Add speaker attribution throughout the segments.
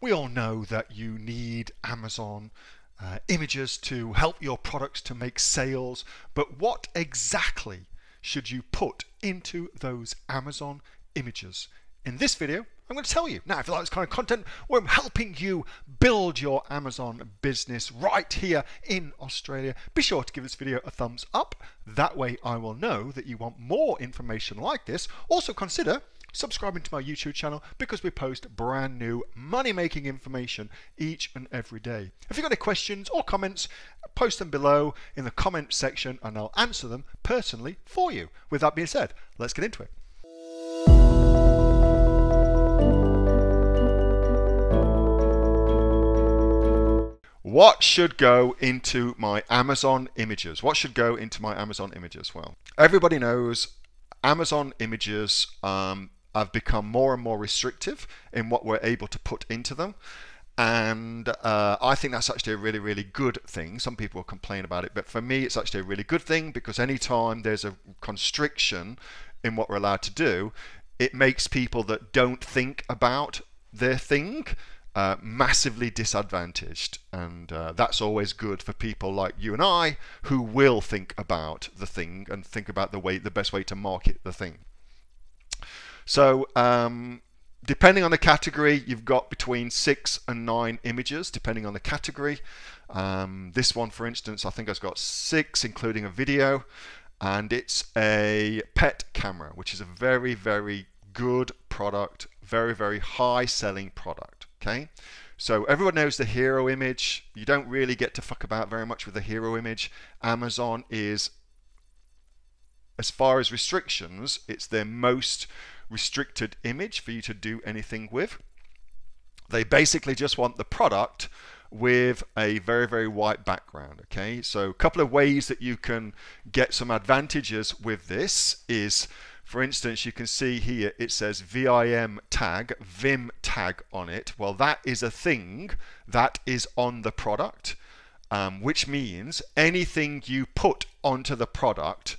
Speaker 1: We all know that you need Amazon images to help your products to make sales, but what exactly should you put into those Amazon images? In this video, I'm going to tell you. Now, if you like this kind of content where I'm helping you build your Amazon business right here in Australia, be sure to give this video a thumbs up. That way I will know that you want more information like this. Also consider subscribing to my YouTube channel because we post brand new money-making information each and every day. If you've got any questions or comments, post them below in the comment section and I'll answer them personally for you. With that being said, let's get into it. What should go into my Amazon images? What should go into my Amazon images? Well, everybody knows Amazon images have become more and more restrictive in what we're able to put into them. And I think that's actually a really, really good thing. Some people will complain about it, but for me, it's actually a really good thing because anytime there's a constriction in what we're allowed to do, it makes people that don't think about their thing massively disadvantaged, and that's always good for people like you and I who will think about the thing and think about the best way to market the thing. So depending on the category, you've got between 6 and 9 images depending on the category. This one, for instance, I think I've got 6 including a video, and it's a pet camera, which is a very, very good product, very, very high selling product. Okay, so everyone knows the hero image. You don't really get to fuck about very much with the hero image. Amazon is, as far as restrictions, it's their most restricted image for you to do anything with. They basically just want the product with a very, very white background. Okay, so a couple of ways that you can get some advantages with this is, for instance, you can see here it says VIM tag on it. Well, that is a thing that is on the product, which means anything you put onto the product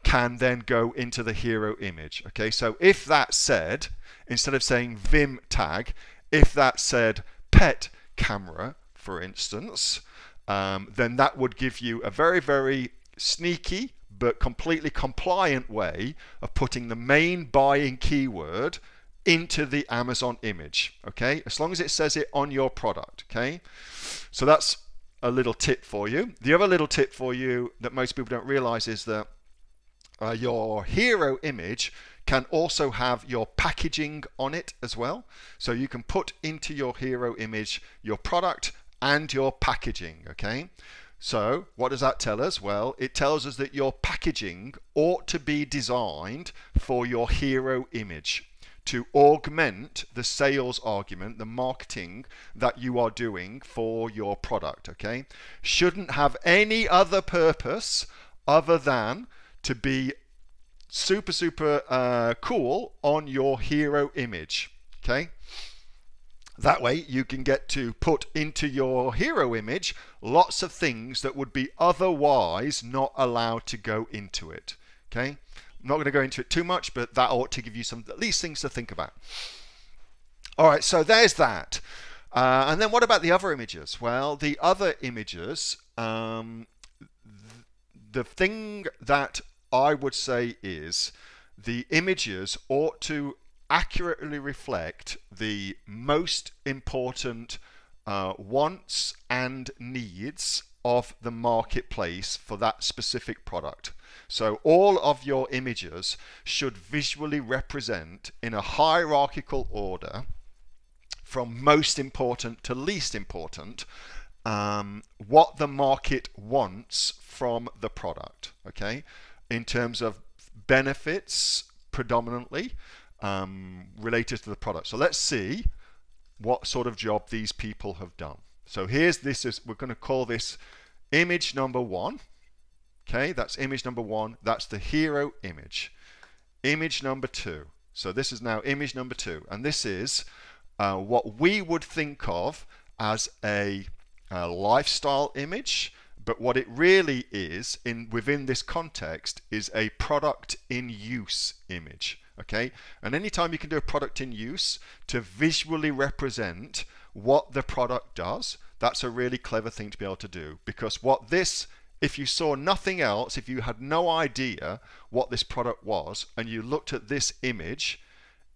Speaker 1: can then go into the hero image. Okay, so if that said, instead of saying VIM tag, if that said pet camera, for instance, then that would give you a very, very sneaky but completely compliant way of putting the main buying keyword into the Amazon image. Okay, as long as it says it on your product. Okay, so that's a little tip for you. The other little tip for you that most people don't realize is that your hero image can also have your packaging on it as well. So you can put into your hero image your product and your packaging. Okay, so what does that tell us? Well, it tells us that your packaging ought to be designed for your hero image to augment the sales argument, the marketing that you are doing for your product. Okay, shouldn't have any other purpose other than to be super, super cool on your hero image. Okay, that way you can get to put into your hero image lots of things that would be otherwise not allowed to go into it. Okay, I'm not going to go into it too much, but that ought to give you some at least things to think about. All right, so there's that. And then what about the other images? Well, the other images, the thing that I would say is the images ought to accurately reflect the most important wants and needs of the marketplace for that specific product. So all of your images should visually represent in a hierarchical order from most important to least important what the market wants from the product. Okay, in terms of benefits predominantly related to the product. So let's see what sort of job these people have done. So we're going to call this image number 1. Okay, that's image number 1. That's the hero image. Image number 2. So this is now image number 2, and this is what we would think of as a lifestyle image, but what it really is within this context is a product in use image. Okay, and anytime you can do a product in use to visually represent what the product does. That's a really clever thing to be able to do, because what this, if you saw nothing else, if you had no idea what this product was and you looked at this image,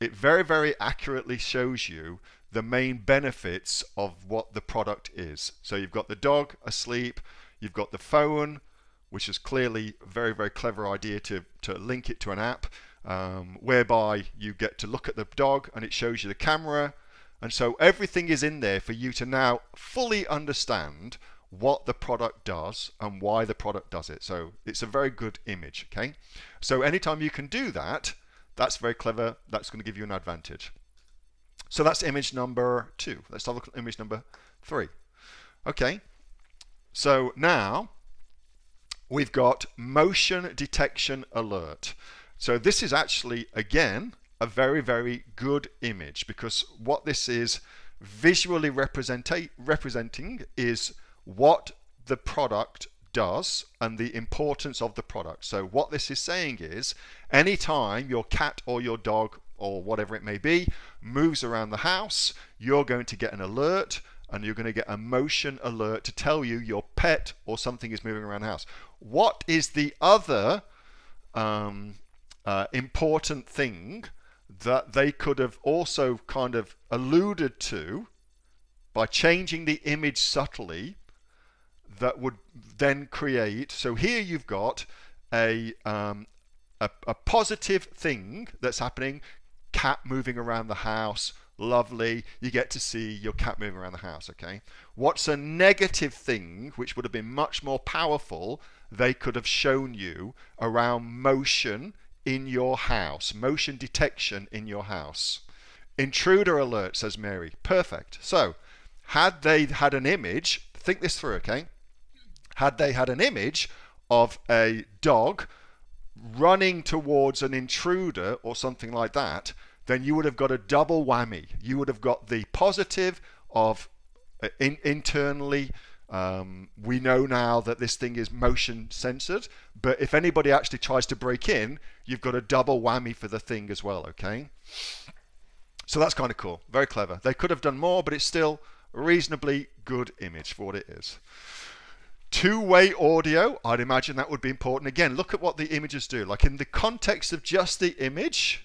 Speaker 1: it very, very accurately shows you the main benefits of what the product is. So you've got the dog asleep, you've got the phone, which is clearly a very, very clever idea to link it to an app, whereby you get to look at the dog and it shows you the camera. And so everything is in there for you to now fully understand what the product does and why the product does it. So it's a very good image, okay? So anytime you can do that, that's very clever. That's going to give you an advantage. So that's image number 2. Let's have a look at image number 3. Okay, so now we've got motion detection alert. So this is actually, again, a very, very good image, because what this is visually representing is what the product does and the importance of the product. So what this is saying is, anytime your cat or your dog or whatever it may be moves around the house, you're going to get an alert, and you're going to get a motion alert to tell you your pet or something is moving around the house. What is the other important thing that they could have also kind of alluded to by changing the image subtly that would then create? So here you've got a positive thing that's happening, cat moving around the house, lovely, you get to see your cat moving around the house, okay? What's a negative thing, which would have been much more powerful, they could have shown you around motion in your house, motion detection in your house? Intruder alert, says Mary. Perfect. So had they had an image, think this through, okay? Had they had an image of a dog running towards an intruder or something like that, then you would have got a double whammy. You would have got the positive of internally, we know now that this thing is motion censored, but if anybody actually tries to break in, you've got a double whammy for the thing as well, okay? So that's kind of cool, very clever. They could have done more, but it's still a reasonably good image for what it is. Two-way audio, I'd imagine that would be important. Again, look at what the images do. Like in the context of just the image,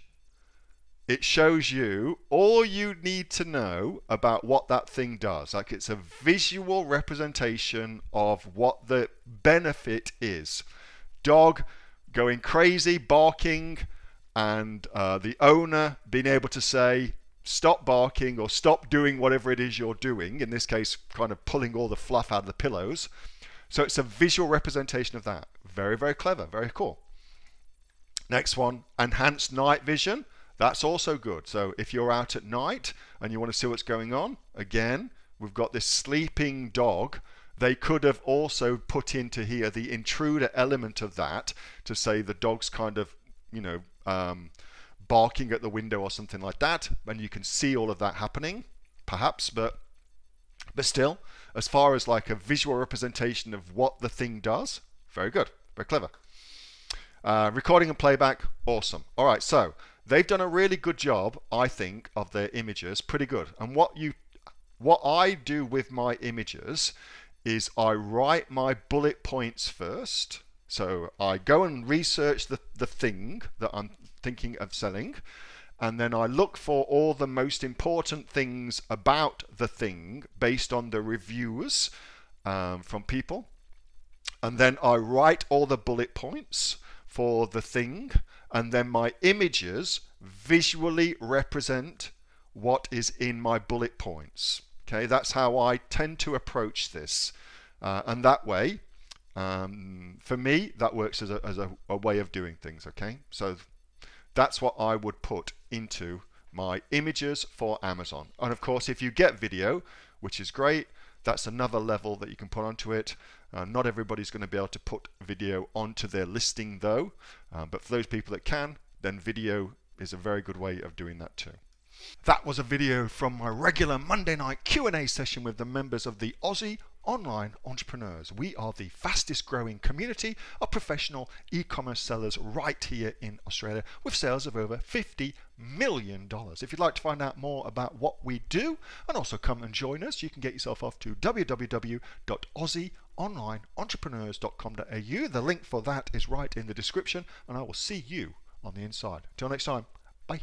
Speaker 1: it shows you all you need to know about what that thing does. Like it's a visual representation of what the benefit is. Dog going crazy, barking, and the owner being able to say, stop barking or stop doing whatever it is you're doing. In this case, kind of pulling all the fluff out of the pillows. So it's a visual representation of that. Very, very clever, very cool. Next one, enhanced night vision. That's also good. So if you're out at night and you want to see what's going on, again, we've got this sleeping dog. They could have also put into here the intruder element of that to say the dog's kind of, you know, barking at the window or something like that. And you can see all of that happening, perhaps, but still, as far as like a visual representation of what the thing does, very good, very clever. Recording and playback, awesome. All right, so they've done a really good job, I think, of their images, pretty good. And what I do with my images is I write my bullet points first. So I go and research the thing that I'm thinking of selling, and then I look for all the most important things about the thing based on the reviews from people. And then I write all the bullet points for the thing, and then my images visually represent what is in my bullet points. Okay, that's how I tend to approach this. And that way, for me, that works as a way of doing things, okay? So that's what I would put into my images for Amazon. And of course, if you get video, which is great, that's another level that you can put onto it. Not everybody's going to be able to put video onto their listing though, but for those people that can, then video is a very good way of doing that too. That was a video from my regular Monday night Q&A session with the members of the Aussie online entrepreneurs. We are the fastest growing community of professional e-commerce sellers right here in Australia with sales of over $50 million. If you'd like to find out more about what we do and also come and join us, you can get yourself off to www.aussieonlineentrepreneurs.com.au. The link for that is right in the description, and I will see you on the inside. Till next time, bye.